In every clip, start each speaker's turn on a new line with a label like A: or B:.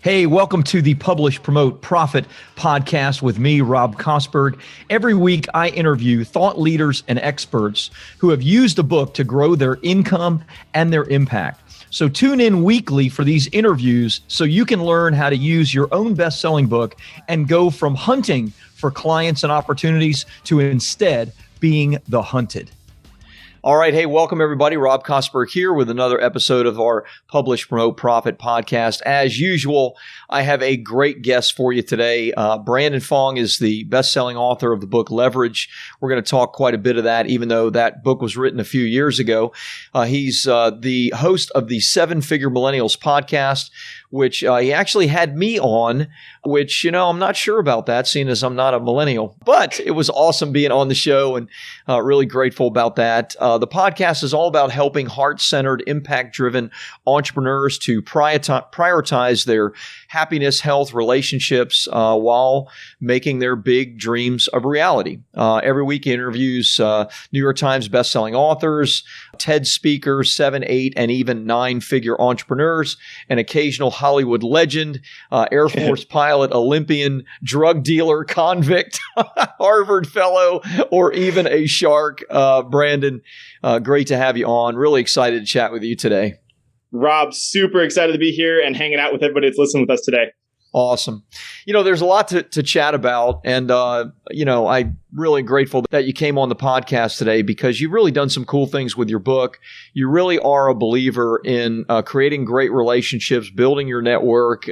A: Hey, welcome to the Publish, Promote, Profit podcast with me, Rob Kosberg. Every week, I interview thought leaders and experts who have used a book to grow their income and their impact. So tune in weekly for these interviews so you can learn how to use your own best-selling book and go from hunting for clients and opportunities to instead being the hunted. All right. Hey, welcome everybody. Rob Kosberg here with another episode of our Publish, Promote, Profit podcast. As usual, I have a great guest for you today. Brandon Fong is the best-selling author of the book Leverage. We're going to talk quite a bit of that, even though that book was written a few years ago. He's the host of the 7-Figure Millennials Podcast, which he actually had me on, which, I'm not sure about that, seeing as I'm not a millennial. But it was awesome being on the show and really grateful about that. The podcast is all about helping heart-centered, impact-driven entrepreneurs to prioritize their happiness, health, relationships while making their big dreams a reality. Every week he interviews New York Times bestselling authors, TED speakers, 7, 8, and even 9-figure entrepreneurs, an occasional Hollywood legend, Air Force pilot, Olympian, drug dealer, convict, Harvard fellow, or even a shark. Brandon, great to have you on. Really excited to chat with you today.
B: Rob, super excited to be here and hanging out with everybody that's listening with us today.
A: Awesome. There's a lot to chat about. And, I'm really grateful that you came on the podcast today because you've really done some cool things with your book. You really are a believer in creating great relationships, building your network,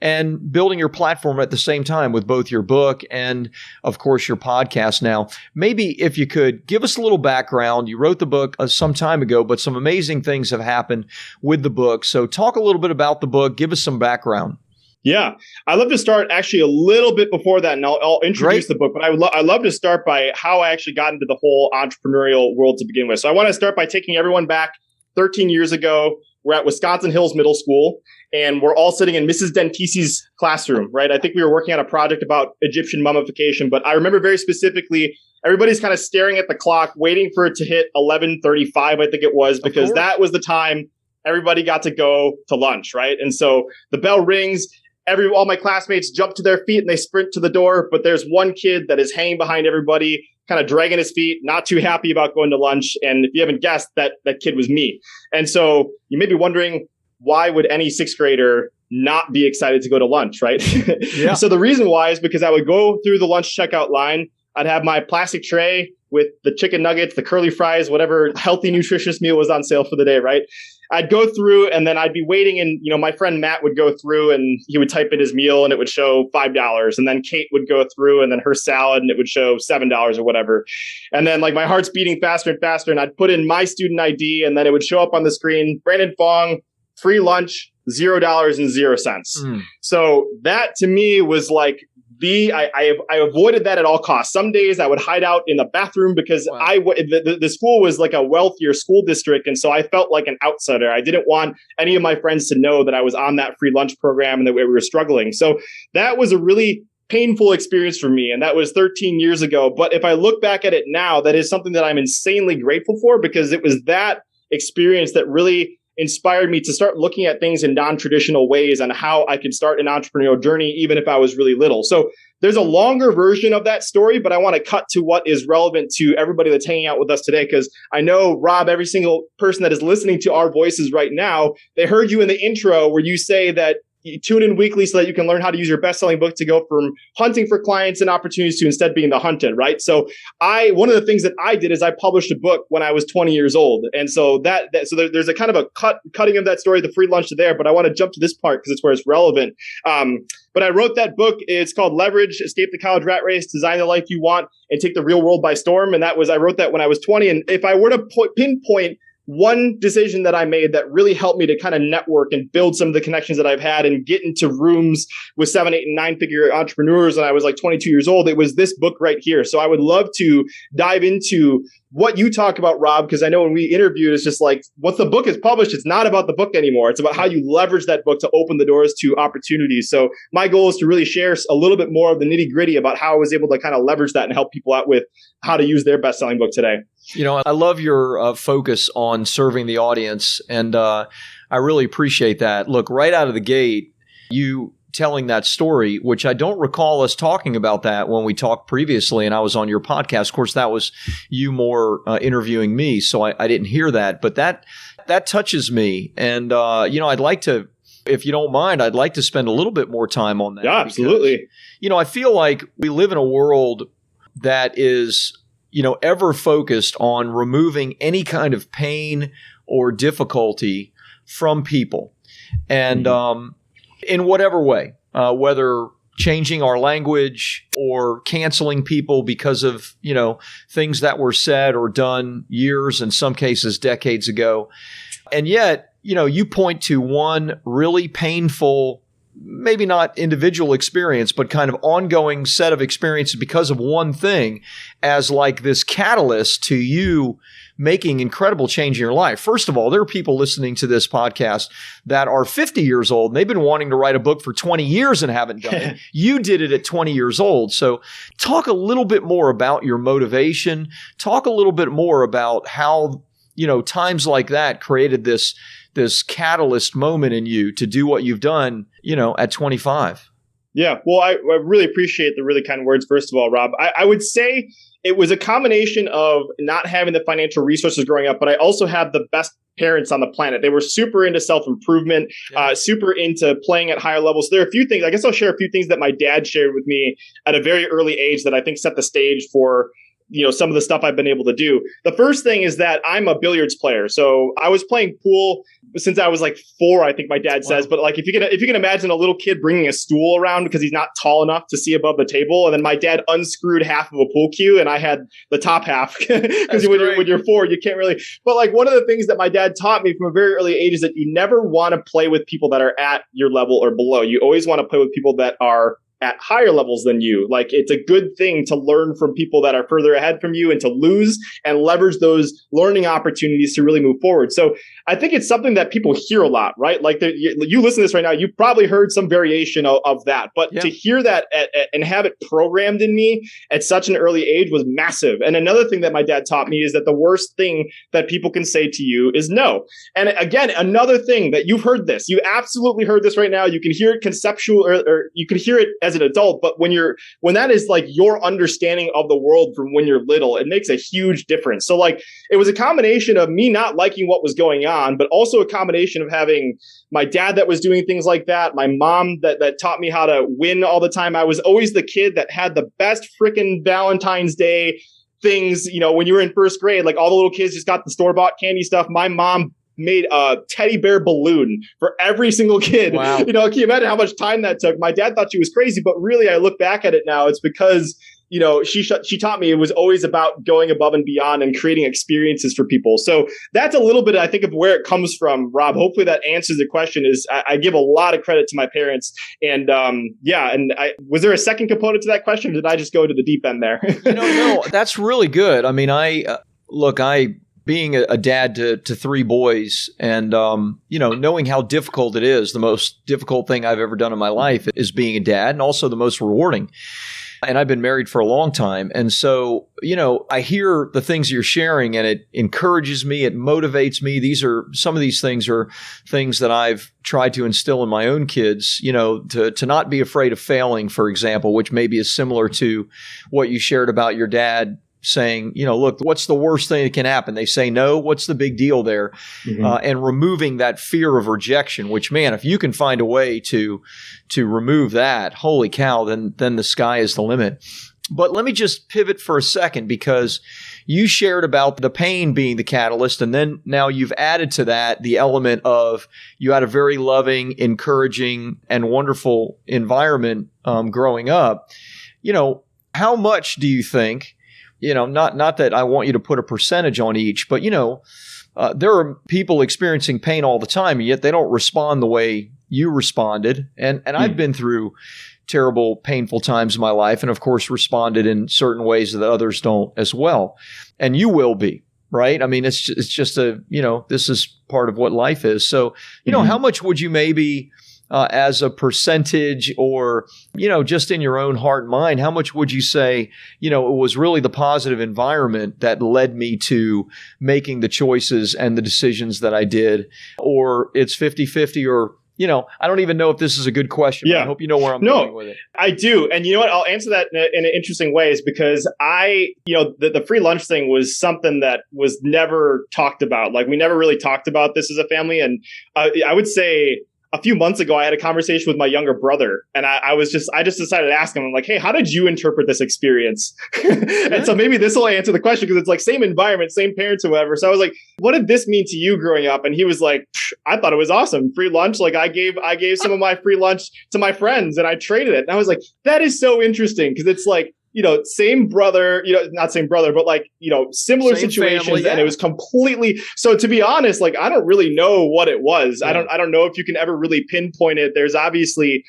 A: and building your platform at the same time with both your book and, of course, your podcast. Now, maybe if you could give us a little background. You wrote the book some time ago, but some amazing things have happened with the book. So talk a little bit about the book. Give us some background.
B: Yeah, I'd love to start actually a little bit before that, and I'll introduce the book. But I love to start by how I actually got into the whole entrepreneurial world to begin with. So I want to start by taking everyone back 13 years ago. We're at Wisconsin Hills Middle School, and we're all sitting in Mrs. Dentisi's classroom, right? I think we were working on a project about Egyptian mummification, but I remember very specifically, everybody's kind of staring at the clock, waiting for it to hit 11:35, I think it was, because that was the time everybody got to go to lunch, right? And so the bell rings. All my classmates jump to their feet and they sprint to the door, but there's one kid that is hanging behind everybody, kind of dragging his feet, not too happy about going to lunch. And if you haven't guessed, that kid was me. And so you may be wondering, why would any sixth grader not be excited to go to lunch, right? Yeah. So the reason why is because I would go through the lunch checkout line. I'd have my plastic tray with the chicken nuggets, the curly fries, whatever healthy, nutritious meal was on sale for the day, right? I'd go through and then I'd be waiting, and my friend Matt would go through and he would type in his meal and it would show $5. And then Kate would go through and then her salad and it would show $7 or whatever. And then my heart's beating faster and faster, and I'd put in my student ID and then it would show up on the screen, Brandon Fong, free lunch, $0.00. So that to me was like, I avoided that at all costs. Some days I would hide out in the bathroom because the school was like a wealthier school district. And so I felt like an outsider. I didn't want any of my friends to know that I was on that free lunch program and that we were struggling. So that was a really painful experience for me. And that was 13 years ago. But if I look back at it now, that is something that I'm insanely grateful for, because it was that experience that really inspired me to start looking at things in non-traditional ways and how I could start an entrepreneurial journey, even if I was really little. So there's a longer version of that story, but I want to cut to what is relevant to everybody that's hanging out with us today. Because I know, Rob, every single person that is listening to our voices right now, they heard you in the intro where you say that you tune in weekly so that you can learn how to use your best-selling book to go from hunting for clients and opportunities to instead being the hunted, right? So one of the things that I did is I published a book when I was 20 years old. And so there's a kind of a cutting of that story, the free lunch there, but I want to jump to this part because it's where it's relevant. But I wrote that book. It's called Leverage, Escape the College Rat Race, Design the Life You Want, and Take the Real World by Storm. And I wrote that when I was 20. And if I were to pinpoint one decision that I made that really helped me to kind of network and build some of the connections that I've had and get into rooms with 7, 8, and 9-figure entrepreneurs when I was like 22 years old, it was this book right here. So I would love to dive into what you talk about, Rob, because I know when we interviewed, it's just like, once the book is published, it's not about the book anymore. It's about how you leverage that book to open the doors to opportunities. So my goal is to really share a little bit more of the nitty gritty about how I was able to kind of leverage that and help people out with how to use their best-selling book today.
A: You know, I love your focus on serving the audience, and I really appreciate that. Look, right out of the gate, you telling that story, which I don't recall us talking about that when we talked previously and I was on your podcast. Of course, that was you more interviewing me, so I didn't hear that. But that touches me. And, I'd like to, if you don't mind, I'd like to spend a little bit more time on that.
B: Yeah, absolutely.
A: Because, I feel like we live in a world that is, ever focused on removing any kind of pain or difficulty from people. And, in whatever way, whether changing our language or canceling people because of, things that were said or done years, in some cases decades ago. And yet, you point to one really painful, maybe not individual experience, but kind of ongoing set of experiences because of one thing as like this catalyst to you making incredible change in your life. First of all, there are people listening to this podcast that are 50 years old and they've been wanting to write a book for 20 years and haven't done it. You did it at 20 years old. So talk a little bit more about your motivation. Talk a little bit more about how, times like that created this catalyst moment in you to do what you've done, at 25.
B: Yeah. Well, I really appreciate the really kind words, first of all, Rob. I would say it was a combination of not having the financial resources growing up, but I also had the best parents on the planet. They were super into self-improvement, super into playing at higher levels. There are a few things, I guess I'll share a few things that my dad shared with me at a very early age that I think set the stage for some of the stuff I've been able to do. The first thing is that I'm a billiards player. So I was playing pool since I was like 4, I think my dad says. But like, if you can imagine a little kid bringing a stool around because he's not tall enough to see above the table. And then my dad unscrewed half of a pool cue and I had the top half because when you're 4, you can't really. But like one of the things that my dad taught me from a very early age is that you never want to play with people that are at your level or below. You always want to play with people that are at higher levels than you. Like it's a good thing to learn from people that are further ahead from you and to lose and leverage those learning opportunities to really move forward. So I think it's something that people hear a lot, right? Like you listen to this right now, you've probably heard some variation of that, but to hear that and have it programmed in me at such an early age was massive. And another thing that my dad taught me is that the worst thing that people can say to you is no. And again, another thing that you've heard this, you absolutely heard this right now. You can hear it conceptual or you can hear it as an adult, but when that is like your understanding of the world from when you're little, it makes a huge difference. So like it was a combination of me not liking what was going on, but also a combination of having my dad that was doing things like that, my mom that taught me how to win all the time. I was always the kid that had the best freaking Valentine's Day things. When you were in first grade, like all the little kids just got the store-bought candy stuff. My mom made a teddy bear balloon for every single kid. Wow. Can you imagine how much time that took? My dad thought she was crazy, but really I look back at it now, it's because she taught me it was always about going above and beyond and creating experiences for people. So that's a little bit, I think, of where it comes from, Rob. Hopefully that answers the question. I give a lot of credit to my parents. And was there a second component to that question? Or did I just go to the deep end there?
A: No, that's really good. I mean, being a dad to 3 boys and, knowing how difficult it is, the most difficult thing I've ever done in my life is being a dad and also the most rewarding. And I've been married for a long time. And so, I hear the things you're sharing and it encourages me. It motivates me. Some of these things are things that I've tried to instill in my own kids, to not be afraid of failing, for example, which maybe is similar to what you shared about your dad saying, look, what's the worst thing that can happen? They say no. What's the big deal there? Mm-hmm. And removing that fear of rejection, which, man, if you can find a way to remove that, holy cow, then the sky is the limit. But let me just pivot for a second because you shared about the pain being the catalyst. And then now you've added to that the element of you had a very loving, encouraging, and wonderful environment growing up. How much do you think, not that I want you to put a percentage on each, but, there are people experiencing pain all the time, and yet they don't respond the way you responded. And I've been through terrible, painful times in my life, and of course responded in certain ways that others don't as well. And you will be, right? I mean, it's just this is part of what life is. So, how much would you maybe as a percentage or, just in your own heart and mind, how much would you say, it was really the positive environment that led me to making the choices and the decisions that I did? Or it's 50-50 or, I don't even know if this is a good question. But I hope you know where I'm going with it.
B: I do. And you know what? I'll answer that in an interesting way, is because the free lunch thing was something that was never talked about. Like, we never really talked about this as a family. And I would say a few months ago, I had a conversation with my younger brother, and I just decided to ask him, I'm like, hey, how did you interpret this experience? And so maybe this will answer the question, because it's like same environment, same parents or whatever. So I was like, what did this mean to you growing up? And he was like, I thought it was awesome. Free lunch. Like, I gave some of my free lunch to my friends and I traded it. And I was like, that is so interesting, because it's like, same brother, not same brother, but like, similar same situations. Family, yeah. And it was completely, so to be honest, like, I don't really know what it was. Yeah. I don't know if you can ever really pinpoint it. There's obviously,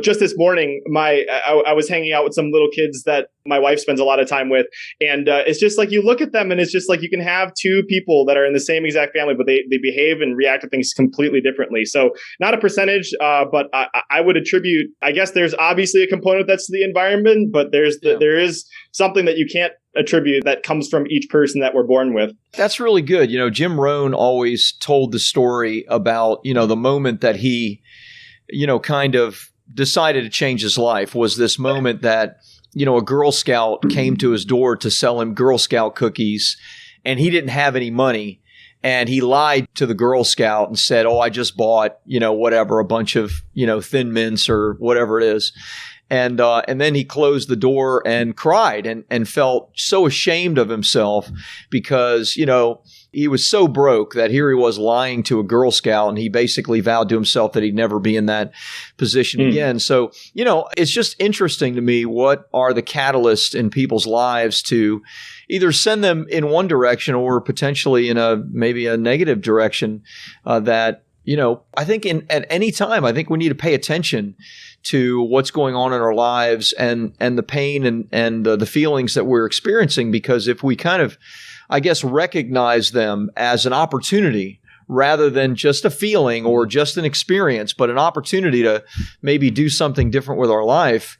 B: just this morning, I was hanging out with some little kids that my wife spends a lot of time with. And it's just like, you look at them and it's just like, you can have two people that are in the same exact family, but they behave and react to things completely differently. So not a percentage, but I would attribute, I guess there's obviously a component that's the environment, but there is something that you can't attribute that comes from each person that we're born with.
A: That's really good. Jim Rohn always told the story about, the moment that he, kind of decided to change his life was this moment that, a Girl Scout came to his door to sell him Girl Scout cookies, and he didn't have any money. And he lied to the Girl Scout and said, I just bought, whatever, a bunch of, Thin Mints or whatever it is. And then he closed the door and cried and felt so ashamed of himself because, he was so broke that here he was lying to a Girl Scout, and he basically vowed to himself that he'd never be in that position again. So, it's just interesting to me, what are the catalysts in people's lives to either send them in one direction or potentially in maybe a negative direction that, I think at any time, I think we need to pay attention to what's going on in our lives and the pain and the feelings that we're experiencing, because if we kind of, I guess, recognize them as an opportunity rather than just a feeling or just an experience, but an opportunity to maybe do something different with our life,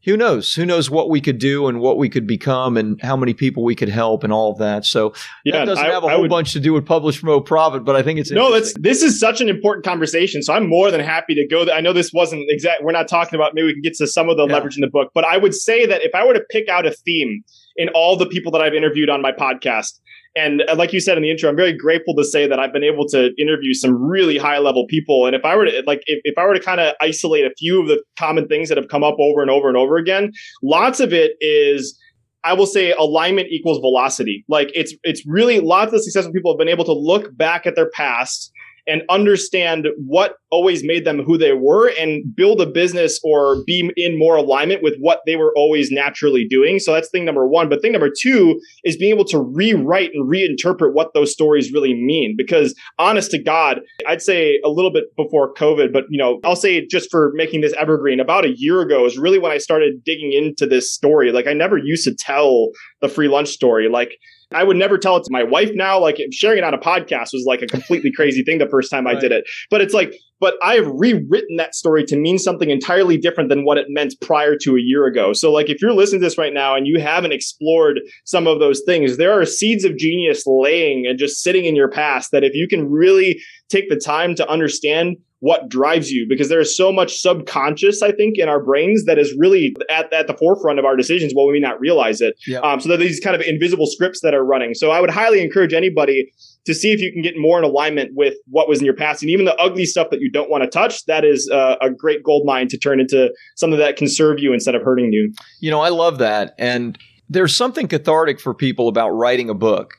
A: who knows? Who knows what we could do and what we could become and how many people we could help and all of that. So that doesn't have a whole bunch to do with publish, promote, profit, but I think it's
B: this is such an important conversation. So I'm more than happy to go there. I know this wasn't exact. We're not talking about, maybe we can get to some of the leverage in the book, but I would say that if I were to pick out a theme in all the people that I've interviewed on my podcast, and like you said in the intro, I'm very grateful to say that I've been able to interview some really high level people. And if I were to kind of isolate a few of the common things that have come up over and over and over again, lots of it is, I will say, alignment equals velocity. Like, it's really, lots of successful people have been able to look back at their past and understand what always made them who they were and build a business or be in more alignment with what they were always naturally doing. So that's thing number one. But thing number two is being able to rewrite and reinterpret what those stories really mean. Because honest to God, I'd say a little bit before COVID, but I'll say, just for making this evergreen, about a year ago is really when I started digging into this story. Like, I never used to tell the free lunch story. Like, I would never tell it to my wife now. Like, sharing it on a podcast was like a completely crazy thing the first time I did it. But it's like, but I've rewritten that story to mean something entirely different than what it meant prior to a year ago. So like, if you're listening to this right now and you haven't explored some of those things, there are seeds of genius laying and just sitting in your past that if you can really take the time to understand what drives you, because there is so much subconscious, I think, in our brains that is really at the forefront of our decisions while we may not realize it. Yep. So that these kind of invisible scripts that are running. So I would highly encourage anybody to see if you can get more in alignment with what was in your past. And even the ugly stuff that you don't want to touch, that is a great gold mine to turn into something that can serve you instead of hurting you. I love that. And there's something cathartic for people about writing a book.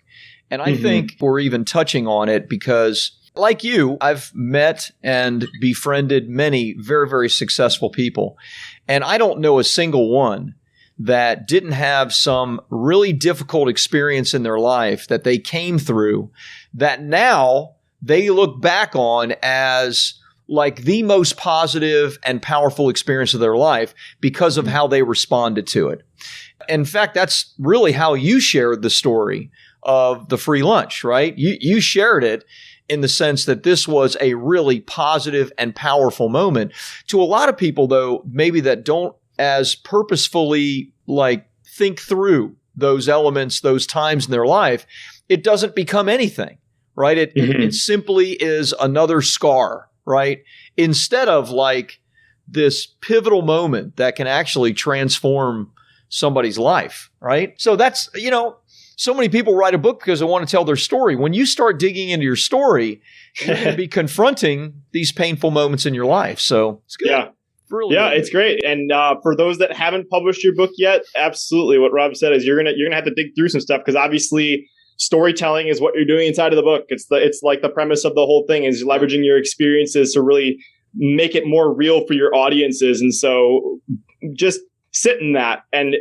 B: And I think we're even touching on it because, like you, I've met and befriended many very, very successful people. And I don't know a single one that didn't have some really difficult experience in their life that they came through that now they look back on as like the most positive and powerful experience of their life because of how they responded to it. In fact, that's really how you shared the story of the free lunch, right? You shared it in the sense that this was a really positive and powerful moment. To a lot of people, though, maybe that don't as purposefully like think through those elements, those times in their life, it doesn't become anything, right? It simply is another scar,
A: right? Instead of like this pivotal moment that can actually transform somebody's life, right? So that's, so many people write a book because they want to tell their story. When you start digging into your story, you're going to be confronting these painful moments in your life. So it's good.
B: Yeah.
A: Really
B: yeah,
A: good.
B: It's great. And for those that haven't published your book yet, absolutely. What Rob said is you're gonna have to dig through some stuff, because obviously storytelling is what you're doing inside of the book. It's like the premise of the whole thing is leveraging your experiences to really make it more real for your audiences. And so just sit in that and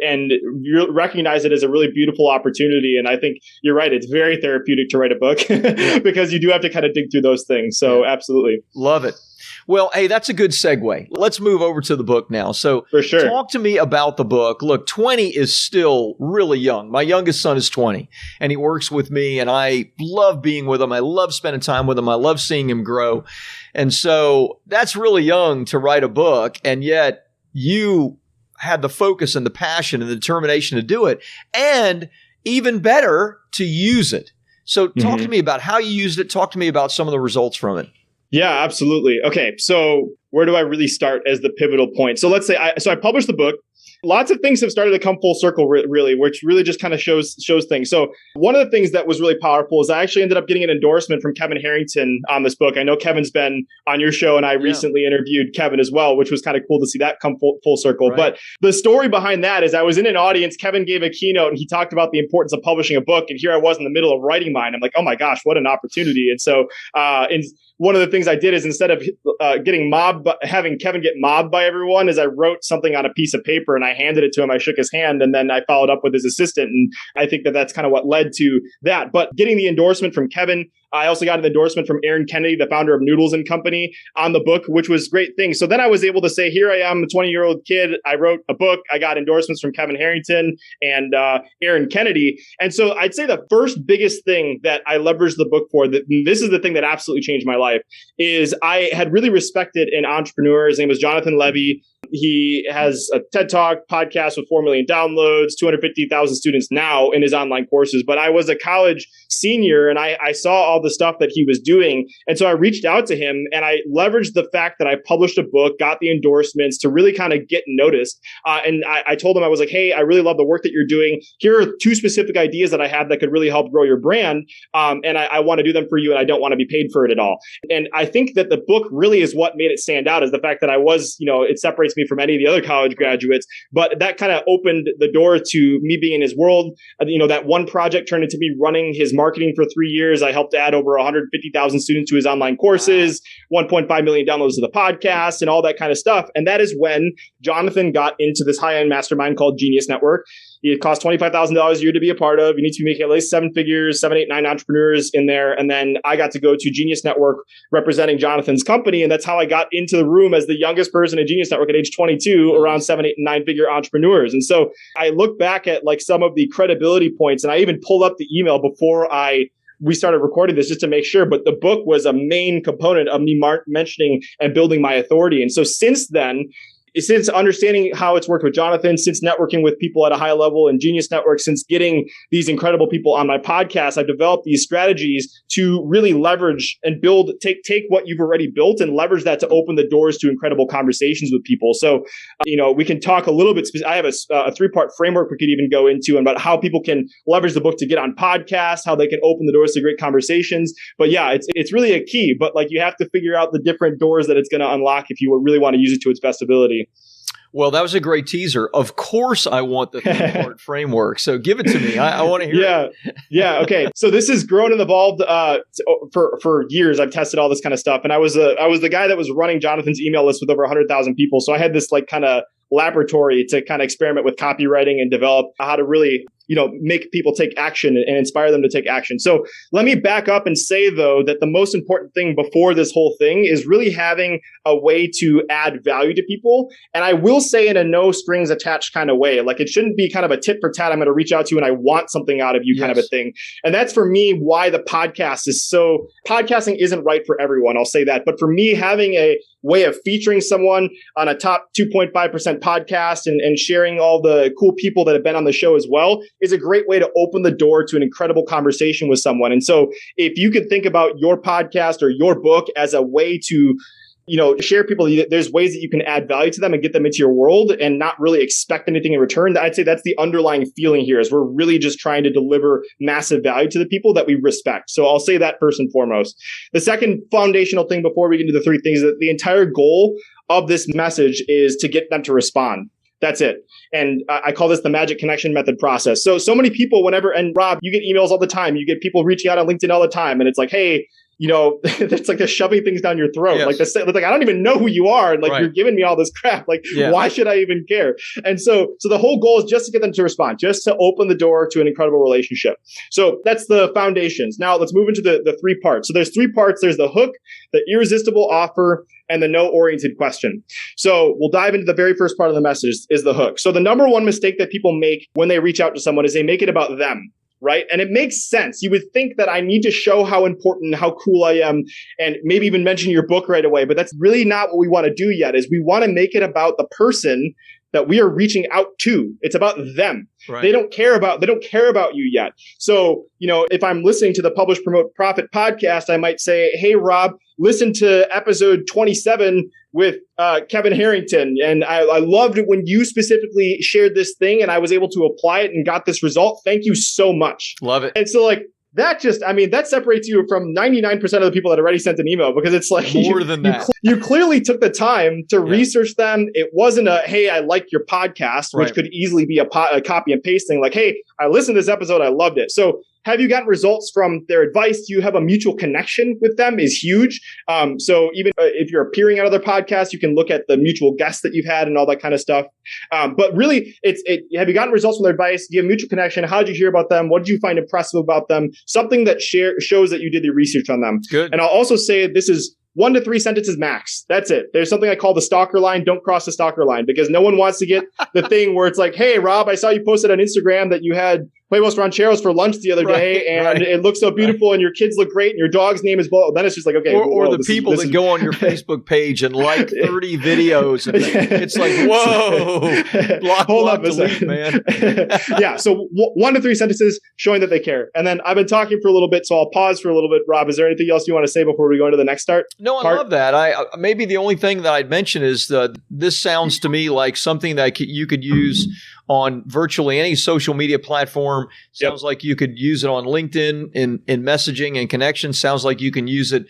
B: you recognize it as a really beautiful opportunity. And I think you're right. It's very therapeutic to write a book because you do have to kind of dig through those things. So absolutely.
A: Love it. Well, hey, that's a good segue. Let's move over to the book now. So
B: for sure,
A: talk to me about the book. Look, 20 is still really young. My youngest son is 20 and he works with me and I love being with him. I love spending time with him. I love seeing him grow. And so that's really young to write a book. And yet you had the focus and the passion and the determination to do it, and even better, to use it. So talk to me about how you used it. Talk to me about some of the results from it.
B: Yeah, absolutely. Okay, so where do I really start as the pivotal point? So let's say I published the book. Lots of things have started to come full circle, really, which really just kind of shows things. So one of the things that was really powerful is I actually ended up getting an endorsement from Kevin Harrington on this book. I know Kevin's been on your show, and I recently interviewed Kevin as well, which was kind of cool to see that come full circle. Right. But the story behind that is I was in an audience, Kevin gave a keynote, and he talked about the importance of publishing a book. And here I was in the middle of writing mine. I'm like, oh my gosh, what an opportunity. And so one of the things I did is instead of having Kevin get mobbed by everyone, is I wrote something on a piece of paper and I handed it to him. I shook his hand and then I followed up with his assistant. And I think that that's kind of what led to that. But getting the endorsement from Kevin, I also got an endorsement from Aaron Kennedy, the founder of Noodles & Company, on the book, which was a great thing. So then I was able to say, here I am, a 20-year-old kid. I wrote a book. I got endorsements from Kevin Harrington and Aaron Kennedy. And so I'd say the first biggest thing that I leveraged the book for, this is the thing that absolutely changed my life, is I had really respected an entrepreneur. His name was Jonathan Levy. He has a TED Talk podcast with 4 million downloads, 250,000 students now in his online courses. But I was a college senior and I saw all the stuff that he was doing. And so I reached out to him and I leveraged the fact that I published a book, got the endorsements to really kind of get noticed. And I told him, I was like, hey, I really love the work that you're doing. Here are 2 specific ideas that I have that could really help grow your brand. And I want to do them for you and I don't want to be paid for it at all. And I think that the book really is what made it stand out, is the fact that I was, it separates me from any of the other college graduates, but that kind of opened the door to me being in his world. That one project turned into me running his marketing for 3 years. I helped add over 150,000 students to his online courses, 1.5 million downloads to the podcast and all that kind of stuff. And that is when Jonathan got into this high-end mastermind called Genius Network. It costs $25,000 a year to be a part of. You need to be making at least 7 figures, 7, 8, 9 entrepreneurs in there. And then I got to go to Genius Network representing Jonathan's company. And that's how I got into the room as the youngest person at Genius Network at age 22, around 7, 8, and 9 figure entrepreneurs. And so I look back at like some of the credibility points, and I even pulled up the email before we started recording this just to make sure. But the book was a main component of me mentioning and building my authority. And so since then, since understanding how it's worked with Jonathan, since networking with people at a high level in Genius Network, since getting these incredible people on my podcast, I've developed these strategies to really leverage and build, take what you've already built and leverage that to open the doors to incredible conversations with people. So, we can talk a little bit. I have a 3-part framework we could even go into about how people can leverage the book to get on podcasts, how they can open the doors to great conversations. But yeah, it's really a key, but like you have to figure out the different doors that it's going to unlock if you really want to use it to its best ability.
A: Well, that was a great teaser. Of course, I want the 3-part framework. So give it to me. I want to hear it. Yeah. Okay. So this has grown and evolved for years. I've tested all this kind of stuff. And I was the guy that was running Jonathan's email list with over 100,000 people. So I had this like kind of laboratory to kind of experiment with copywriting and develop how to really make people take action and inspire them to take action. So let me back up and say, though, that the most important thing before this whole thing is really having a way to add value to people. And I will say in a no strings attached kind of way, like it shouldn't be kind of a tit for tat. I'm going to reach out to you and I want something out of you kind of a thing. And that's for me why the podcast is podcasting isn't right for everyone. I'll say that. But for me, having a way of featuring someone on a top 2.5% podcast and sharing all the cool people that have been on the show as well
B: is a great way to open the door to an incredible conversation with someone. And so if you could think about your podcast or your book as a way to share people, there's ways that you can add value to them and get them into your world and not really expect anything in return. I'd say that's the underlying feeling here, is we're really just trying to deliver massive value to the people that we respect. So I'll say that first and foremost. The second foundational thing before we get into the three things, that the entire goal of this message is to get them to respond. That's it. And I call this the magic connection method process. So many people, and Rob, you get emails all the time. You get people reaching out on LinkedIn all the time. And it's like, hey, it's like they're shoving things down your throat. Yes. Like I don't even know who you are. And you're giving me all this crap. Why should I even care? And so the whole goal is just to get them to respond, just to open the door to an incredible relationship. So that's the foundations. Now let's move into the three parts. So there's three parts. There's the hook, the irresistible offer, and the no-oriented question. So we'll dive into the very first part of the message is the hook. So the number one mistake that people make when they reach out to someone is they make it about them. Right. And it makes sense. You would think that I need to show how important, how cool I am, and maybe even mention your book right away. But that's really not what we want to do yet, is we want to make it about the person that we are reaching out to. It's about them. Right. They don't care about you yet. So, if I'm listening to the Publish, Promote, Profit podcast, I might say, hey, Rob, listen to episode 27 with Kevin Harrington. And I loved it when you specifically shared this thing and I was able to apply it and got this result. Thank you so much.
A: Love it.
B: And so that separates you from 99% of the people that already sent an email, because it's like
A: more than that.
B: You clearly took the time to research them. It wasn't a, hey, I like your podcast, which could easily be a copy and paste thing. Like, hey, I listened to this episode. I loved it. So have you gotten results from their advice? Do you have a mutual connection with them is huge. So even if you're appearing on other podcasts, you can look at the mutual guests that you've had and all that kind of stuff. But really, have you gotten results from their advice? Do you have a mutual connection? How did you hear about them? What did you find impressive about them? Something that shows that you did the research on them.
A: Good.
B: And I'll also say this is 1 to 3 sentences max. That's it. There's something I call the stalker line. Don't cross the stalker line, because no one wants to get the thing where it's like, hey, Rob, I saw you posted on Instagram that you had Huevos Rancheros for lunch the other day, and it looks so beautiful, and your kids look great, and your dog's name is blah. Then it's just like, okay.
A: Or the people that go on your Facebook page and like 30 videos, and it's like, whoa, block, delete, man.
B: Yeah, so 1 to 3 sentences showing that they care. And then I've been talking for a little bit, so I'll pause for a little bit. Rob, is there anything else you want to say before we go into the next part?
A: No, I love that. Maybe the only thing that I'd mention is this sounds to me like something that you could use on virtually any social media platform. Sounds like you could use it on LinkedIn in messaging and connections. Sounds like you can use it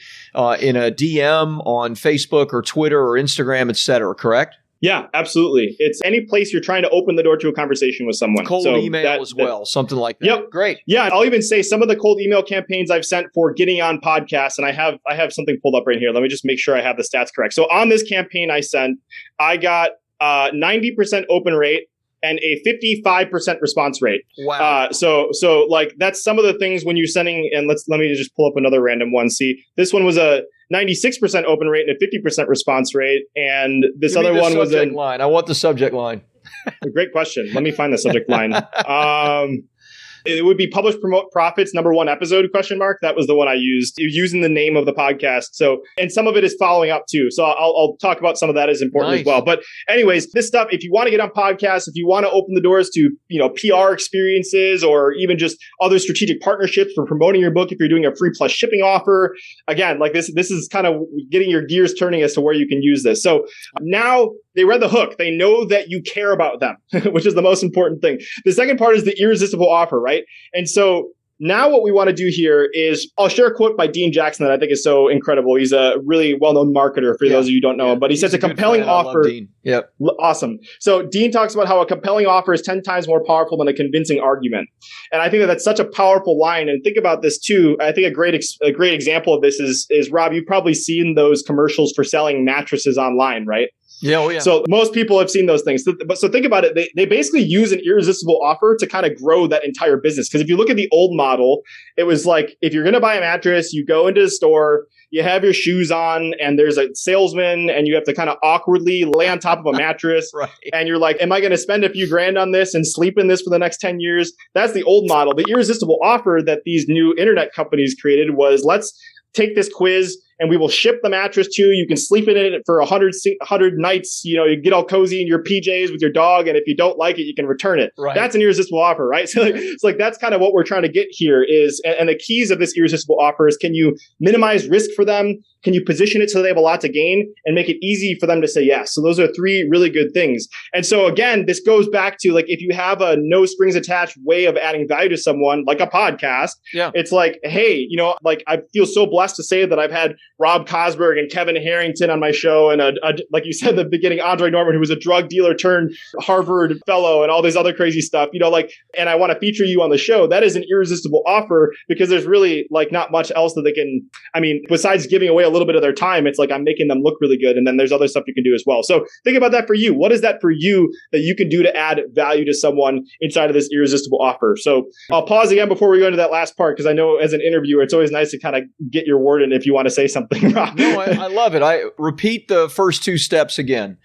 A: in a DM on Facebook or Twitter or Instagram, et cetera, correct?
B: Yeah, absolutely. It's any place you're trying to open the door to a conversation with someone.
A: Cold email as well, something like that.
B: Yep.
A: Great.
B: Yeah, I'll even say some of the cold email campaigns I've sent for getting on podcasts, and I have something pulled up right here. Let me just make sure I have the stats correct. So on this campaign I sent, I got 90% open rate and a 55% response rate.
A: Wow.
B: So like that's some of the things when you're sending, and let me just pull up another random one. See, this one was a 96% open rate and a 50% response rate. And this other one was a
A: line. I want the subject line.
B: Great question. Let me find the subject line. It would be Publish, Promote, Profits, #1 episode, ? That was the one I used, using the name of the podcast. So, and some of it is following up too. So I'll talk about some of that as important as well. But anyways, this stuff, if you want to get on podcasts, if you want to open the doors to, PR experiences, or even just other strategic partnerships for promoting your book, if you're doing a free plus shipping offer, again, like this is kind of getting your gears turning as to where you can use this. So now they read the hook. They know that you care about them, which is the most important thing. The second part is the irresistible offer, right? And so now what we want to do here is, I'll share a quote by Dean Jackson that I think is so incredible. He's a really well-known marketer for those of you who don't know him, but he says a compelling offer.
A: Yep.
B: Awesome. So Dean talks about how a compelling offer is 10 times more powerful than a convincing argument. And I think that that's such a powerful line. And think about this too. I think a great example of this is Rob, you've probably seen those commercials for selling mattresses online, right?
A: Yeah, oh yeah.
B: So most people have seen those things. So think about it. They basically use an irresistible offer to kind of grow that entire business. Because if you look at the old model, it was like, if you're going to buy a mattress, you go into the store, you have your shoes on, and there's a salesman, and you have to kind of awkwardly lay on top of a mattress.
A: Right.
B: And you're like, am I going to spend a few grand on this and sleep in this for the next 10 years? That's the old model. The irresistible offer that these new internet companies created was, let's take this quiz and we will ship the mattress to you. You can sleep in it for 100 nights. You get all cozy in your PJs with your dog. And if you don't like it, you can return it.
A: Right.
B: That's an irresistible offer, right? So it's like, that's kind of what we're trying to get here is, and the keys of this irresistible offer is, can you minimize risk for them? Can you position it so they have a lot to gain and make it easy for them to say yes? So those are three really good things. And so again, this goes back to like, if you have a no strings attached way of adding value to someone, like a podcast, it's like, hey, like I feel so blessed to say that I've had Rob Kosberg and Kevin Harrington on my show. And like you said at the beginning, Andre Norman, who was a drug dealer turned Harvard fellow and all this other crazy stuff, and I want to feature you on the show. That is an irresistible offer because there's really like not much else that they can, besides giving away a little bit of their time, it's like I'm making them look really good. And then there's other stuff you can do as well. So think about that for you. What is that for you that you can do to add value to someone inside of this irresistible offer? So I'll pause again before we go into that last part, because I know as an interviewer, it's always nice to kind of get your word in if you want to say something, Rob.
A: No, I love it. I repeat the first two steps again.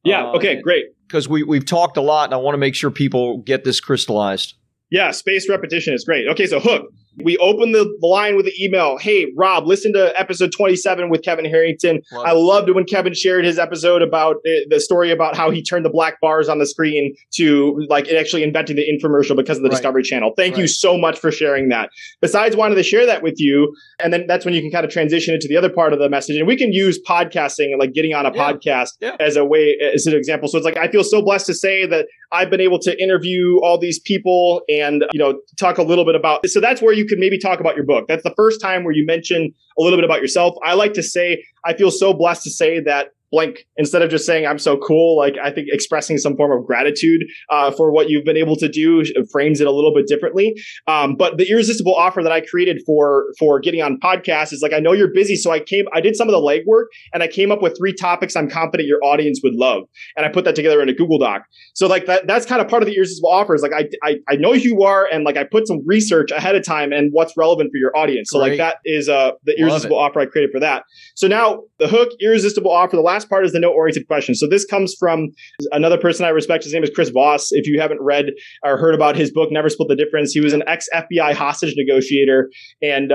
B: Yeah. Okay, great.
A: Because we've talked a lot and I want to make sure people get this crystallized.
B: Yeah, spaced repetition is great. Okay, so hook. We open the line with the email. Hey, Rob, listen to episode 27 with Kevin Harrington. I loved it when Kevin shared his episode about the story about how he turned the black bars on the screen to like actually inventing the infomercial because of the Discovery Channel. Thank you so much for sharing that. Besides wanting to share that with you, and then that's when you can kind of transition into the other part of the message. And we can use podcasting and like getting on a podcast as a way, as an example. So it's like, I feel so blessed to say that I've been able to interview all these people and, talk a little bit about, so that's where you could maybe talk about your book. That's the first time where you mention a little bit about yourself. I like to say, I feel so blessed to say that blank, instead of just saying I'm so cool, like I think expressing some form of gratitude for what you've been able to do frames it a little bit differently. But the irresistible offer that I created for getting on podcasts is like, I know you're busy. So I did some of the legwork and I came up with 3 topics I'm confident your audience would love. And I put that together in a Google Doc. So like that's kind of part of the irresistible offer is like, I know who you are. And like, I put some research ahead of time and what's relevant for your audience. So like that is the irresistible offer I created for that. So now the hook, irresistible offer, the last part is the note-oriented question. So this comes from another person I respect. His name is Chris Voss. If you haven't read or heard about his book, Never Split the Difference, he was an ex-FBI hostage negotiator. And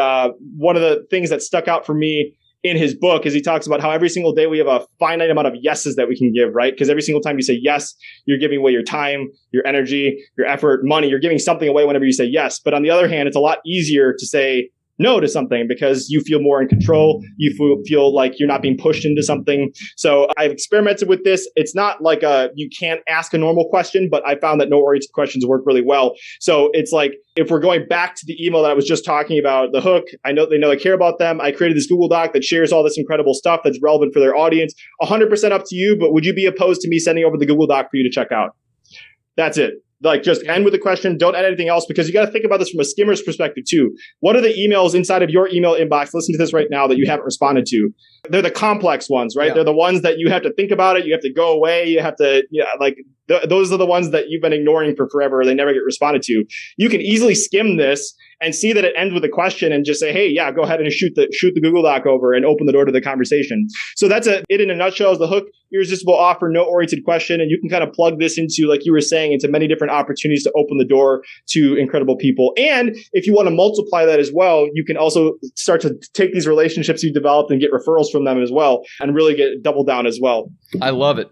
B: one of the things that stuck out for me in his book is he talks about how every single day we have a finite amount of yeses that we can give, right? Because every single time you say yes, you're giving away your time, your energy, your effort, money. You're giving something away whenever you say yes. But on the other hand, it's a lot easier to say no to something because you feel more in control. You feel like you're not being pushed into something. So I've experimented with this. It's not like you can't ask a normal question, but I found that no-oriented questions work really well. So it's like, if we're going back to the email that I was just talking about, the hook, I know I care about them. I created this Google Doc that shares all this incredible stuff that's relevant for their audience. 100% up to you, but would you be opposed to me sending over the Google Doc for you to check out? That's it. Like just end with a question. Don't add anything else because you got to think about this from a skimmer's perspective too. What are the emails inside of your email inbox? Listen to this right now that you haven't responded to. They're the complex ones, right? Yeah. They're the ones that you have to think about it. You have to go away. You have to, those are the ones that you've been ignoring for forever. They never get responded to. You can easily skim this and see that it ends with a question and just say, hey, yeah, go ahead and shoot the Google Doc over and open the door to the conversation. So that's it in a nutshell is the hook, irresistible offer, no-oriented question. And you can kind of plug this into, like you were saying, into many different opportunities to open the door to incredible people. And if you want to multiply that as well, you can also start to take these relationships you've developed and get referrals from them as well and really get double down as well.
A: I love it.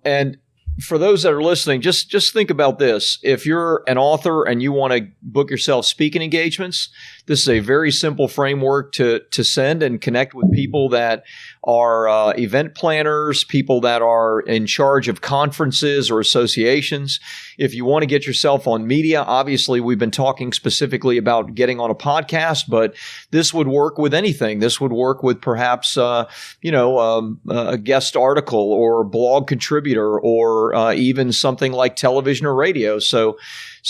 A: And for those that are listening, just think about this. If you're an author and you want to book yourself speaking engagements, this is a very simple framework to send and connect with people that are event planners, people that are in charge of conferences or associations. If you want to get yourself on media, obviously we've been talking specifically about getting on a podcast, but this would work with anything. This would work with perhaps a guest article or blog contributor or even something like television or radio. So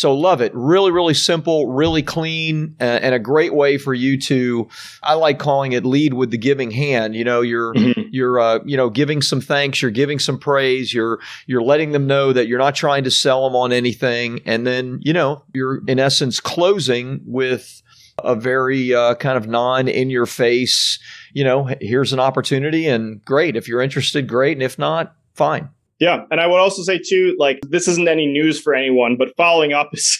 A: love it. Really, really simple, really clean, and a great way for you to, I like calling it lead with the giving hand. You're giving some thanks, you're giving some praise, you're letting them know that you're not trying to sell them on anything. And then, you're in essence closing with a very kind of in your face, here's an opportunity and great. If you're interested, great. And if not, fine.
B: Yeah. And I would also say too, like, this isn't any news for anyone, but following up is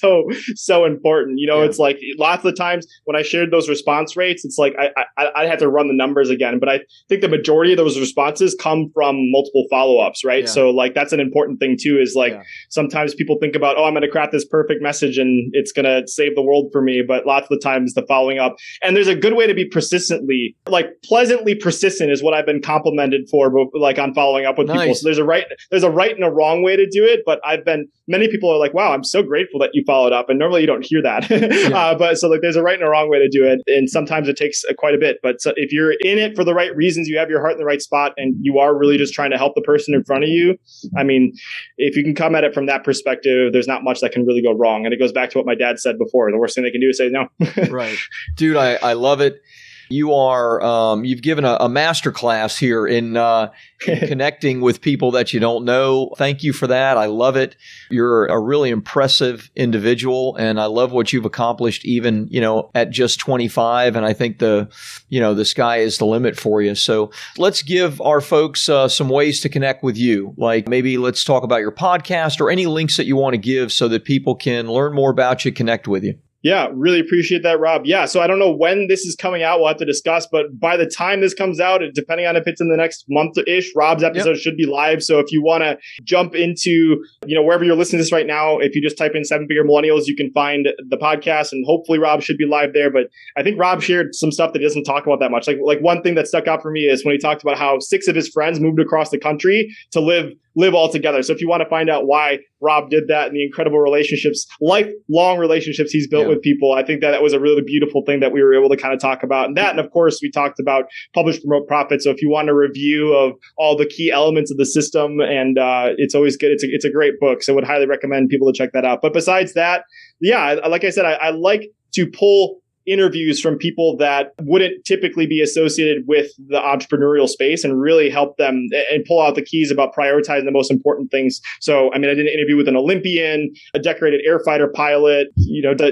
B: so important. It's like lots of the times when I shared those response rates, it's like, I'd have to run the numbers again, but I think the majority of those responses come from multiple follow-ups, right? Yeah. So like, that's an important thing too, is like, sometimes people think about, I'm going to craft this perfect message and it's going to save the world for me. But lots of the times the following up, and there's a good way to be pleasantly persistent is what I've been complimented for, like on following up with people. So there's a right and a wrong way to do it, but many people are like, wow, I'm so grateful that you followed up. And normally you don't hear that. But so like there's a right and a wrong way to do it. And sometimes it takes quite a bit. But so if you're in it for the right reasons, you have your heart in the right spot, and you are really just trying to help the person in front of you. I mean, if you can come at it from that perspective, there's not much that can really go wrong. And it goes back to what my dad said before. The worst thing they can do is say no.
A: Right. Dude, I love it. You are, you've given a masterclass here in connecting with people that you don't know. Thank you for that. I love it. You're a really impressive individual, and I love what you've accomplished even, at just 25. And I think the sky is the limit for you. So let's give our folks some ways to connect with you. Like maybe let's talk about your podcast or any links that you want to give so that people can learn more about you, connect with you.
B: Yeah, really appreciate that, Rob. Yeah, so I don't know when this is coming out. We'll have to discuss. But by the time this comes out, depending on if it's in the next month-ish, Rob's episode should be live. So if you want to jump into, wherever you're listening to this right now, if you just type in 7-Figure Millennials, you can find the podcast. And hopefully Rob should be live there. But I think Rob shared some stuff that he doesn't talk about that much. Like one thing that stuck out for me is when he talked about how 6 of his friends moved across the country to live all together. So if you want to find out why Rob did that and the incredible relationships, lifelong relationships he's built with people, I think that was a really beautiful thing that we were able to kind of talk about. And of course, we talked about Publish, Promote, Profit. So if you want a review of all the key elements of the system, and it's always good. It's a great book. So I would highly recommend people to check that out. But besides that, like I said, I like to pull interviews from people that wouldn't typically be associated with the entrepreneurial space and really help them and pull out the keys about prioritizing the most important things. So, I did an interview with an Olympian, a decorated air fighter pilot,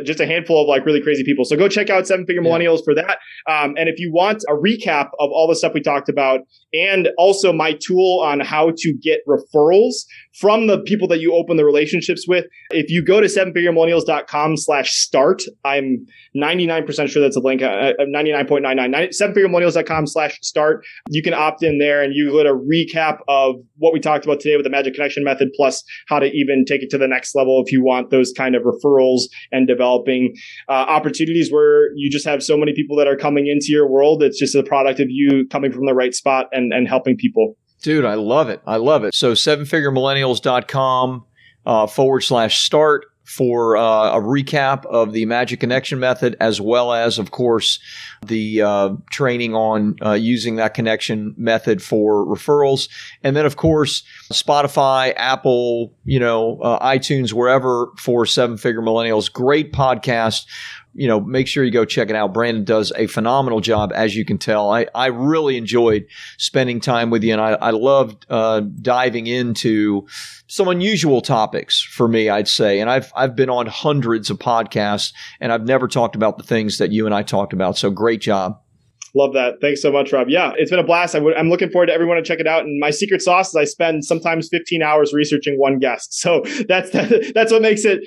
B: just a handful of like really crazy people. So go check out 7-Figure Millennials for that. And if you want a recap of all the stuff we talked about, and also my tool on how to get referrals from the people that you open the relationships with, if you go to 7figuremillennials.com/start, I'm 99% sure that's a link, 99.99, 7figuremillennials.com/start. You can opt in there and you get a recap of what we talked about today with the Magic Connection method, plus how to even take it to the next level if you want those kind of referrals and developing opportunities where you just have so many people that are coming into your world. It's just a product of you coming from the right spot and helping people.
A: Dude, I love it. So 7figuremillennials.com /start for a recap of the Magic Connection method, as well as, of course, the training on using that connection method for referrals. And then, of course, Spotify, Apple, iTunes, wherever for 7-Figure Millennials. Great podcast. Make sure you go check it out. Brandon does a phenomenal job, as you can tell. I really enjoyed spending time with you, and I loved diving into some unusual topics for me, I'd say. And I've been on hundreds of podcasts, and I've never talked about the things that you and I talked about. So great job.
B: Love that. Thanks so much, Rob. Yeah, it's been a blast. I'm looking forward to everyone to check it out. And my secret sauce is I spend sometimes 15 hours researching one guest. So that's what makes it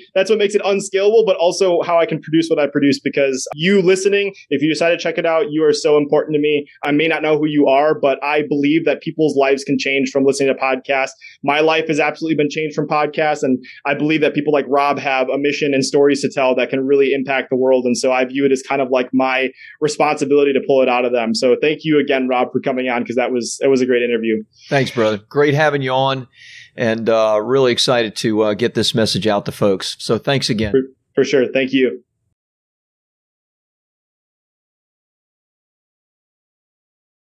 B: unscalable, but also how I can produce what I produce, because you listening, if you decide to check it out, you are so important to me. I may not know who you are, but I believe that people's lives can change from listening to podcasts. My life has absolutely been changed from podcasts. And I believe that people like Rob have a mission and stories to tell that can really impact the world. And so I view it as kind of like my responsibility to pull it out of them. So thank you again, Rob, for coming on, because it was a great interview.
A: Thanks, brother. Great having you on, and really excited to get this message out to folks. So thanks again.
B: For sure. Thank you.